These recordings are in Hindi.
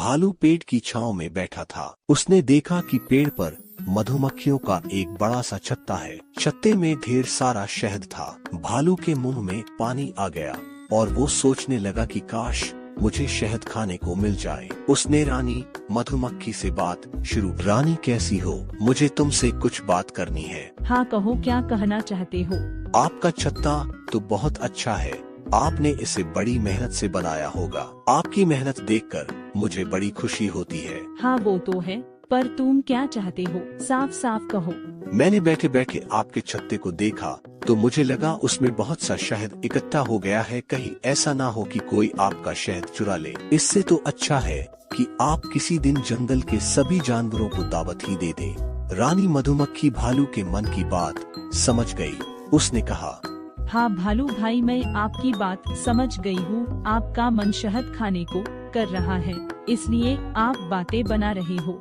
भालू पेड़ की छांव में बैठा था। उसने देखा कि पेड़ पर मधुमक्खियों का एक बड़ा सा छत्ता है। छत्ते में ढेर सारा शहद था। भालू के मुंह में पानी आ गया और वो सोचने लगा कि काश मुझे शहद खाने को मिल जाए। उसने रानी मधुमक्खी से बात शुरू। रानी कैसी हो? मुझे तुमसे कुछ बात करनी है। हाँ कहो, क्या कहना चाहते हो? आपका छत्ता तो बहुत अच्छा है। आपने इसे बड़ी मेहनत से बनाया होगा। आपकी मेहनत देखकर मुझे बड़ी खुशी होती है। हाँ वो तो है, पर तुम क्या चाहते हो? साफ साफ कहो। मैंने बैठे बैठे आपके छत्ते को देखा तो मुझे लगा उसमें बहुत सा शहद इकट्ठा हो गया है। कहीं ऐसा ना हो कि कोई आपका शहद चुरा ले। इससे तो अच्छा है कि आप किसी दिन जंगल के सभी जानवरों को दावत ही दे दें। रानी मधुमक्खी भालू के मन की बात समझ गई। उसने कहा, हाँ भालू भाई, मैं आपकी बात समझ गई हूँ। आपका मन शहद खाने को कर रहा है, इसलिए आप बातें बना रहे हो।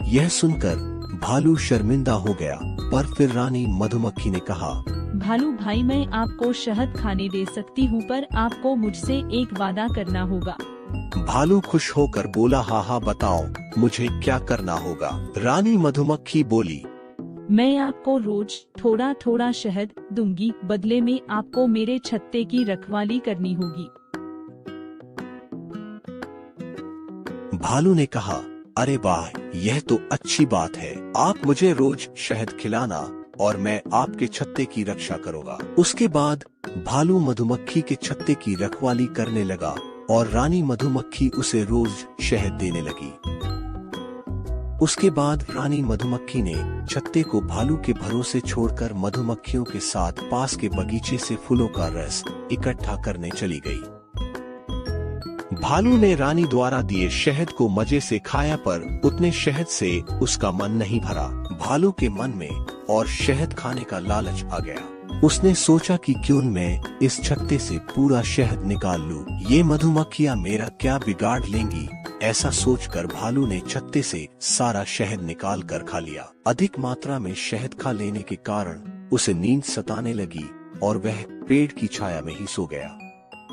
यह सुनकर भालू शर्मिंदा हो गया, पर फिर रानी मधुमक्खी ने कहा, भालू भाई, मैं आपको शहद खाने दे सकती हूँ, पर आपको मुझसे एक वादा करना होगा। भालू खुश होकर बोला, हाँ हाँ बताओ, मुझे क्या करना होगा? रानी मधुमक्खी बोली, मैं आपको रोज थोड़ा थोड़ा शहद दूंगी, बदले में आपको मेरे छत्ते की रखवाली करनी होगी। भालू ने कहा, अरे वाह, यह तो अच्छी बात है। आप मुझे रोज शहद खिलाना और मैं आपके छत्ते की रक्षा करूंगा। उसके बाद भालू मधुमक्खी के छत्ते की रखवाली करने लगा और रानी मधुमक्खी उसे रोज शहद देने लगी। उसके बाद रानी मधुमक्खी ने छत्ते को भालू के भरोसे छोड़कर मधुमक्खियों के साथ पास के बगीचे से फूलों का रस इकट्ठा करने चली गई। भालू ने रानी द्वारा दिए शहद को मजे से खाया, पर उतने शहद से उसका मन नहीं भरा। भालू के मन में और शहद खाने का लालच आ गया। उसने सोचा कि क्यों मैं इस छत्ते से पूरा शहद निकाल लूं। ये मधुमक्खियां मेरा क्या बिगाड़ लेंगी। ऐसा सोचकर भालू ने छत्ते से सारा शहद निकाल कर खा लिया। अधिक मात्रा में शहद खा लेने के कारण उसे नींद सताने लगी और वह पेड़ की छाया में ही सो गया।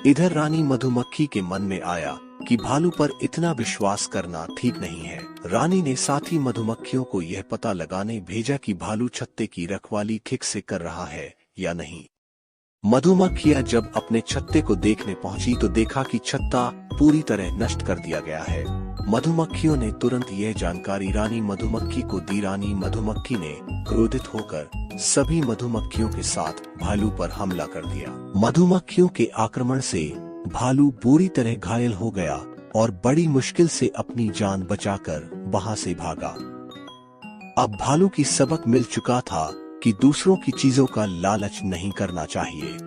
इधर रानी मधुमक्खी के मन में आया कि भालू पर इतना विश्वास करना ठीक नहीं है। रानी ने साथी मधुमक्खियों को यह पता लगाने भेजा कि भालू छत्ते की रखवाली ठीक से कर रहा है या नहीं। मधुमक्खियां जब अपने छत्ते को देखने पहुंची तो देखा कि छत्ता पूरी तरह नष्ट कर दिया गया है। मधुमक्खियों ने तुरंत यह जानकारी रानी मधुमक्खी को दी। रानी मधुमक्खी ने क्रोधित होकर सभी मधुमक्खियों के साथ भालू पर हमला कर दिया। मधुमक्खियों के आक्रमण से भालू बुरी तरह घायल हो गया और बड़ी मुश्किल से अपनी जान बचाकर वहां से भागा। अब भालू की सबक मिल चुका था कि दूसरों की चीजों का लालच नहीं करना चाहिए।